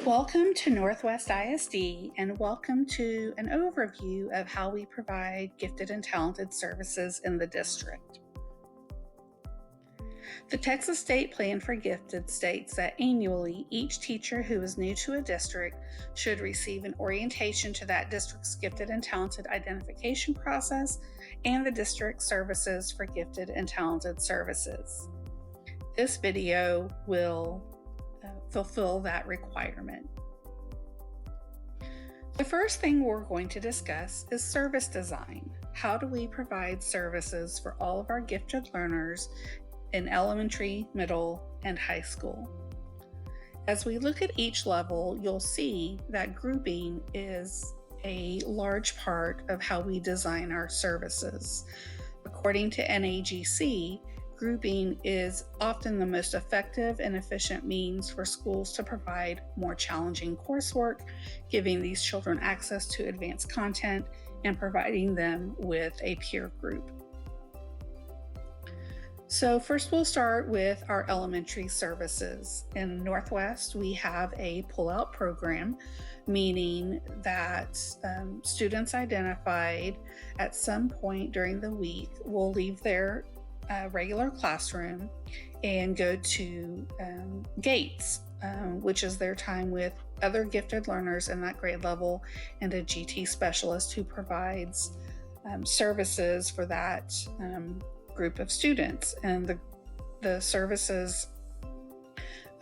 Welcome to Northwest ISD and welcome to an overview of how we provide gifted and talented services in the district. The Texas State Plan for Gifted states that annually, each teacher who is new to a district should receive an orientation to that district's gifted and talented identification process and the district services for gifted and talented services. This video will fulfill that requirement. The first thing we're going to discuss is service design. How do we provide services for all of our gifted learners in elementary, middle, and high school? As we look at each level, you'll see that grouping is a large part of how we design our services. According to NAGC, grouping is often the most effective and efficient means for schools to provide more challenging coursework, giving these children access to advanced content and providing them with a peer group. So first we'll start with our elementary services. In Northwest, we have a pull-out program, meaning that students identified at some point during the week will leave their regular classroom and go to GATES, which is their time with other gifted learners in that grade level and a GT specialist who provides services for that group of students. And the services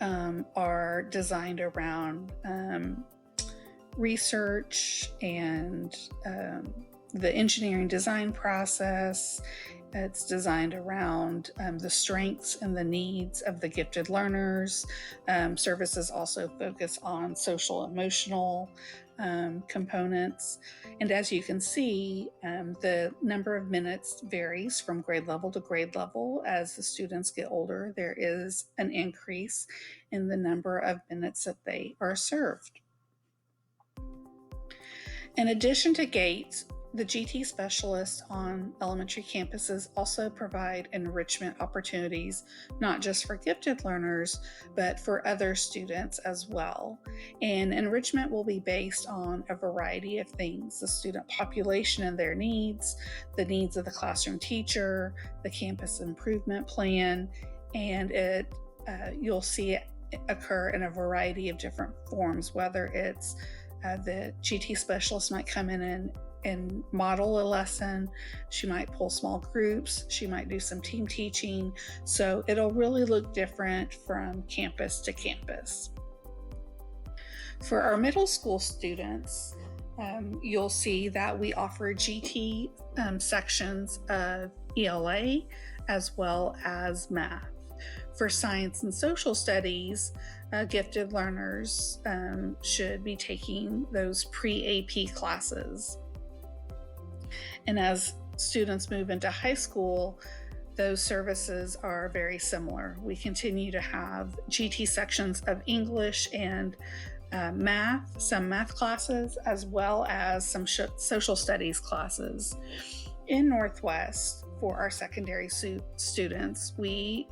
are designed around research and the engineering design process. It's designed around the strengths and the needs of the gifted learners. Services also focus on social emotional components. And as you can see, the number of minutes varies from grade level to grade level. As the students get older, there is an increase in the number of minutes that they are served. In addition to GATES, the GT specialists on elementary campuses also provide enrichment opportunities, not just for gifted learners, but for other students as well. And enrichment will be based on a variety of things: the student population and their needs, the needs of the classroom teacher, the campus improvement plan, and you'll see it occur in a variety of different forms, whether it's the GT specialist might come in and model a lesson. She might pull small groups. She might do some team teaching. So it'll really look different from campus to campus. For our middle school students, you'll see that we offer GT sections of ELA as well as math. For science and social studies, gifted learners should be taking those pre-AP classes. And as students move into high school, those services are very similar. We continue to have GT sections of English and math, some math classes, as well as some social studies classes. In Northwest, for our secondary students, we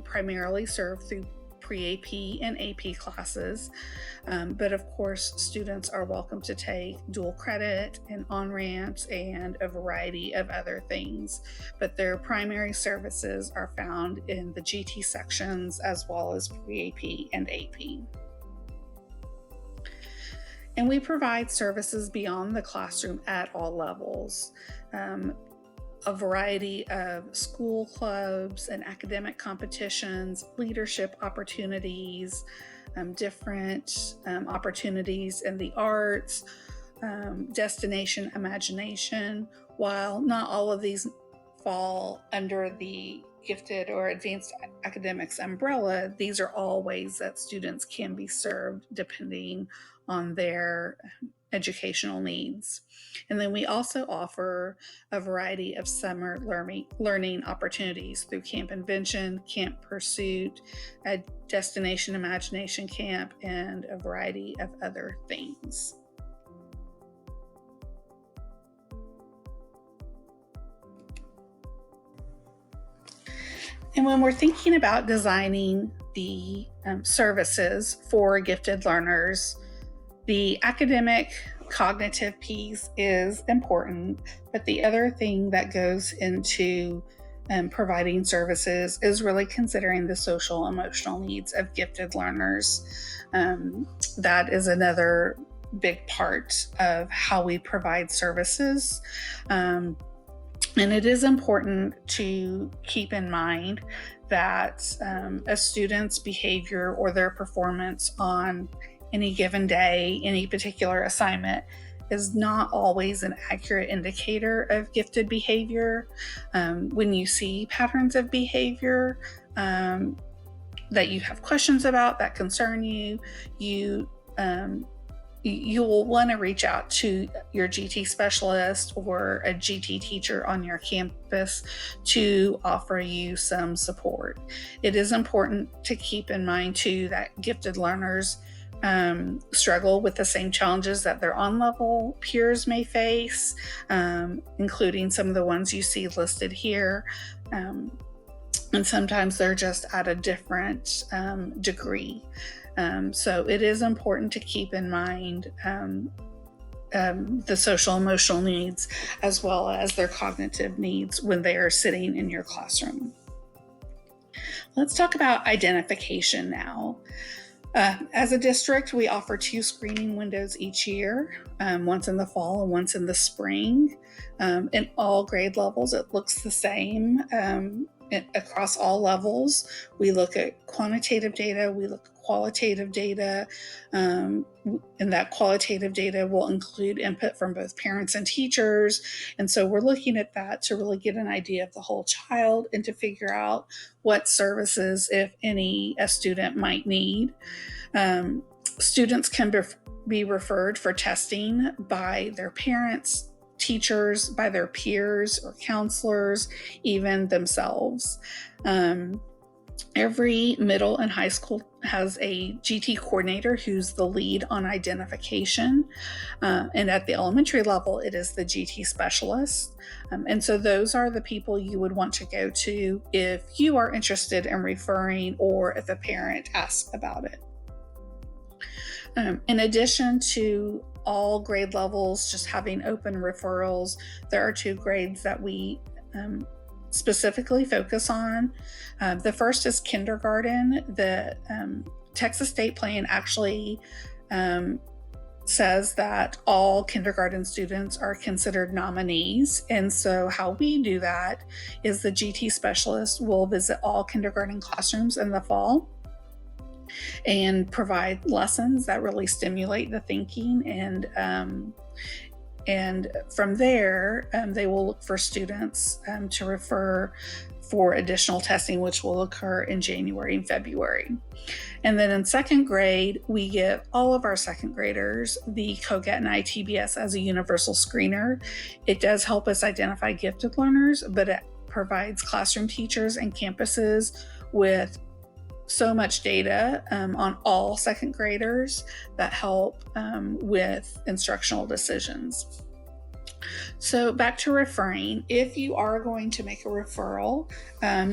primarily serve through pre-AP and AP classes, but of course students are welcome to take dual credit and on-ramps and a variety of other things, but their primary services are found in the GT sections as well as pre-AP and AP. And we provide services beyond the classroom at all levels. A variety of school clubs and academic competitions, leadership opportunities, different opportunities in the arts, destination imagination. While not all of these fall under the gifted or advanced academics umbrella, these are all ways that students can be served depending on their educational needs. And then we also offer a variety of summer learning opportunities through Camp Invention, Camp Pursuit, a Destination Imagination Camp, and a variety of other things. And when we're thinking about designing the services for gifted learners, the academic cognitive piece is important, but the other thing that goes into providing services is really considering the social emotional needs of gifted learners. That is another big part of how we provide services. And it is important to keep in mind that a student's behavior or their performance on any given day, any particular assignment, is not always an accurate indicator of gifted behavior. When you see patterns of behavior that you have questions about, that concern you, you will want to reach out to your GT specialist or a GT teacher on your campus to offer you some support. It is important to keep in mind too that gifted learners struggle with the same challenges that their on-level peers may face, including some of the ones you see listed here. And sometimes they're just at a different degree. So it is important to keep in mind the social emotional needs as well as their cognitive needs when they are sitting in your classroom. Let's talk about identification now. As a district, we offer 2 screening windows each year, once in the fall and once in the spring. In all grade levels, it looks the same. Across all levels, we look at quantitative data, we look at qualitative data, and that qualitative data will include input from both parents and teachers. And so we're looking at that to really get an idea of the whole child and to figure out what services, if any, a student might need. Students can be referred for testing by their parents, teachers, by their peers or counselors, even themselves. Every middle and high school has a GT coordinator who's the lead on identification. And at the elementary level, it is the GT specialist. And so those are the people you would want to go to if you are interested in referring or if a parent asks about it. In addition to all grade levels just having open referrals, there are 2 grades that we specifically focus on. The first is kindergarten. The Texas State Plan actually says that all kindergarten students are considered nominees. And so how we do that is the GT specialist will visit all kindergarten classrooms in the fall and provide lessons that really stimulate the thinking, and from there they will look for students to refer for additional testing, which will occur in January and February. And then in 2nd grade, we give all of our 2nd graders the COGET and ITBS as a universal screener. It does help us identify gifted learners, but it provides classroom teachers and campuses with so much data on all 2nd graders that help with instructional decisions. So back to referring, if you are going to make a referral,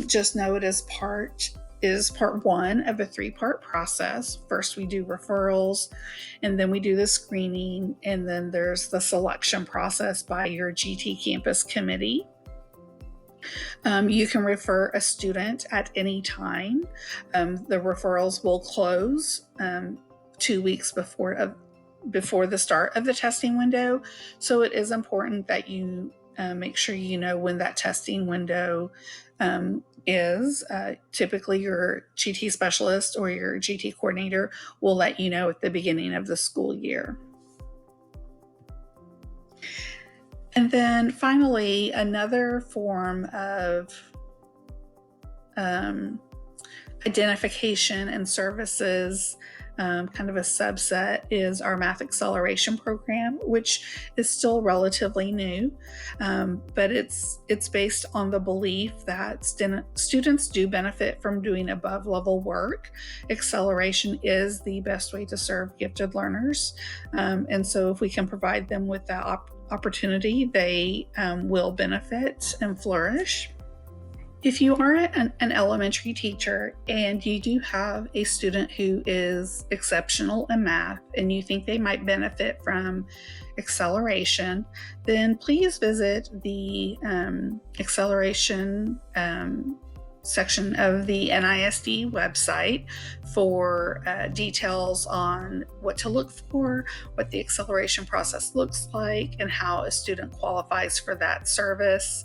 just know it is part 1 of a 3-part process. First, we do referrals, and then we do the screening, and then there's the selection process by your GT campus committee. You can refer a student at any time. The referrals will close 2 weeks before the start of the testing window. So it is important that you make sure you know when that testing window is. Typically, your GT specialist or your GT coordinator will let you know at the beginning of the school year. And then finally, another form of identification and services, kind of a subset, is our Math Acceleration Program, which is still relatively new, but it's based on the belief that students do benefit from doing above level work. Acceleration is the best way to serve gifted learners, and so if we can provide them with that opportunity, they will benefit and flourish. If you are an elementary teacher and you do have a student who is exceptional in math and you think they might benefit from acceleration, then please visit the acceleration section of the NISD website for details on what to look for, what the acceleration process looks like, and how a student qualifies for that service.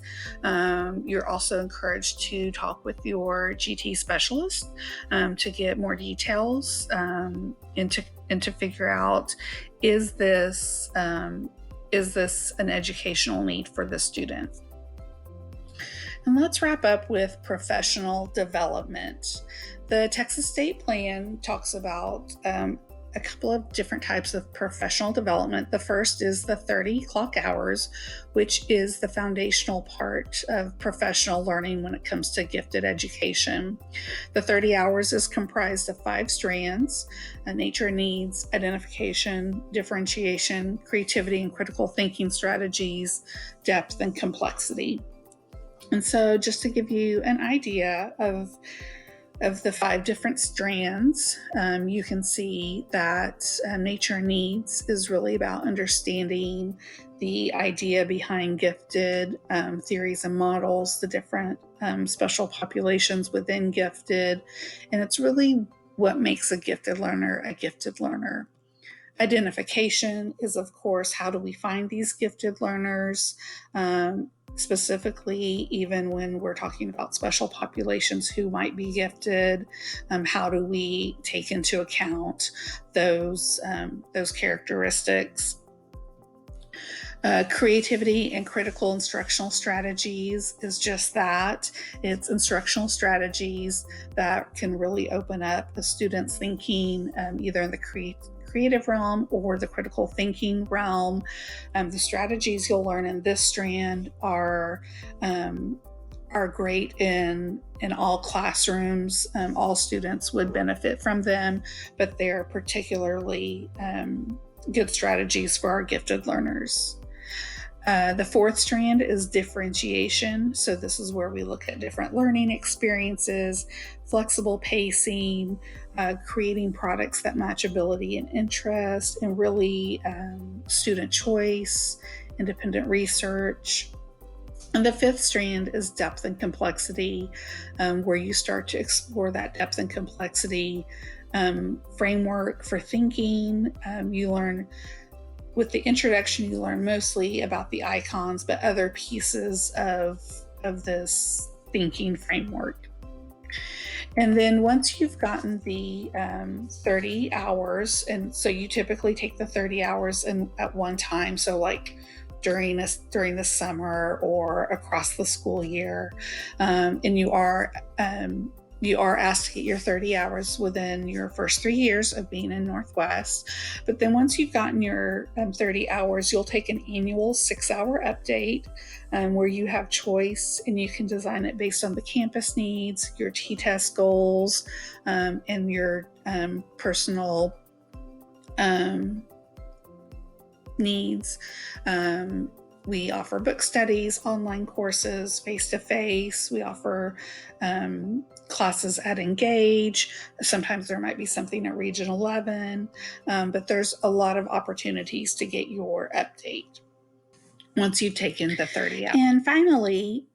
You're also encouraged to talk with your GT specialist to get more details and to figure out, is this an educational need for the student? And let's wrap up with professional development. The Texas State Plan talks about a couple of different types of professional development. The first is the 30 clock hours, which is the foundational part of professional learning when it comes to gifted education. The 30 hours is comprised of 5 strands: nature needs, identification, differentiation, creativity and critical thinking strategies, depth and complexity. And so just to give you an idea of the 5 different strands, you can see that nature needs is really about understanding the idea behind gifted, theories and models, the different special populations within gifted, and it's really what makes a gifted learner a gifted learner. Identification is, of course, how do we find these gifted learners? Specifically, even when we're talking about special populations who might be gifted, how do we take into account those characteristics? Creativity and critical instructional strategies is just that. It's instructional strategies that can really open up a student's thinking, either in the creative realm or the critical thinking realm. The strategies you'll learn in this strand are great in all classrooms. All students would benefit from them, but they're particularly good strategies for our gifted learners. The 4th strand is differentiation. So this is where we look at different learning experiences, flexible pacing, creating products that match ability and interest, and really student choice, independent research. And the 5th strand is depth and complexity, where you start to explore that depth and complexity framework for thinking. You learn with the introduction, you learn mostly about the icons, but other pieces of this thinking framework. And then once you've gotten the 30 hours, and so you typically take the 30 hours at one time, so like during the summer or across the school year, and you are asked to get your 30 hours within your first 3 years of being in Northwest. But then once you've gotten your 30 hours, you'll take an annual 6-hour update where you have choice, and you can design it based on the campus needs, your T-test goals, and your personal needs. We offer book studies, online courses, face-to-face. We offer classes at Engage. Sometimes there might be something at Region 11, but there's a lot of opportunities to get your update once you've taken the 30 hours. And finally,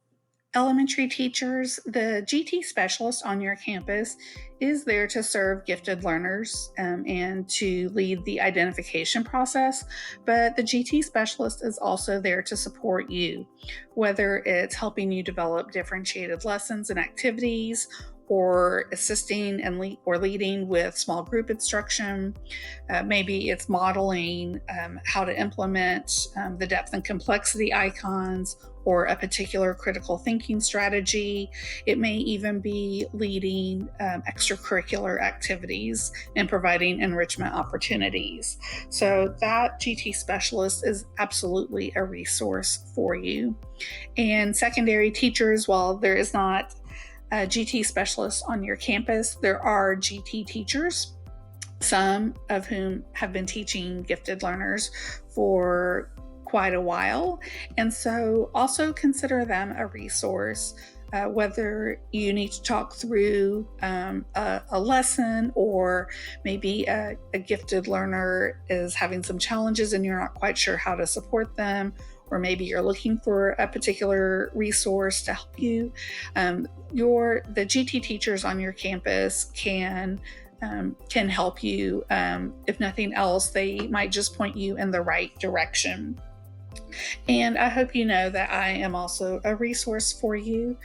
elementary teachers, the GT specialist on your campus is there to serve gifted learners and to lead the identification process, but the GT specialist is also there to support you, whether it's helping you develop differentiated lessons and activities, or assisting or leading with small group instruction. Maybe it's modeling how to implement the depth and complexity icons, or a particular critical thinking strategy. It may even be leading extracurricular activities and providing enrichment opportunities. So that GT specialist is absolutely a resource for you. And secondary teachers, while there is not a GT specialist on your campus, there are GT teachers, some of whom have been teaching gifted learners for quite a while. And so also consider them a resource. whether you need to talk through a lesson, or maybe a gifted learner is having some challenges and you're not quite sure how to support them, or maybe you're looking for a particular resource to help you. The GT teachers on your campus can help you. If nothing else, they might just point you in the right direction. And I hope you know that I am also a resource for you.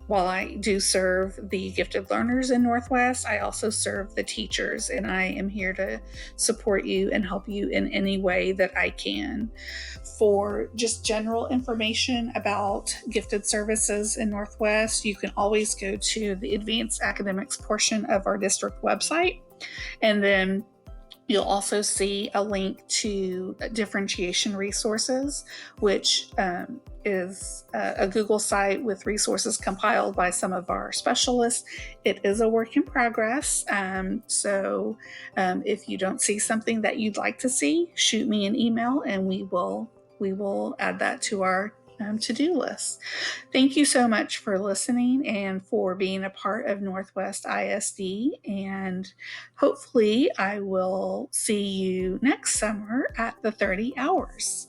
While I do serve the gifted learners in Northwest, I also serve the teachers, and I am here to support you and help you in any way that I can. For just general information about gifted services in Northwest, you can always go to the advanced academics portion of our district website, and then you'll also see a link to differentiation resources, which is a Google site with resources compiled by some of our specialists. It is a work in progress. So if you don't see something that you'd like to see, shoot me an email and we will add that to our to-do list. Thank you so much for listening and for being a part of Northwest ISD. And hopefully I will see you next summer at the 30 hours.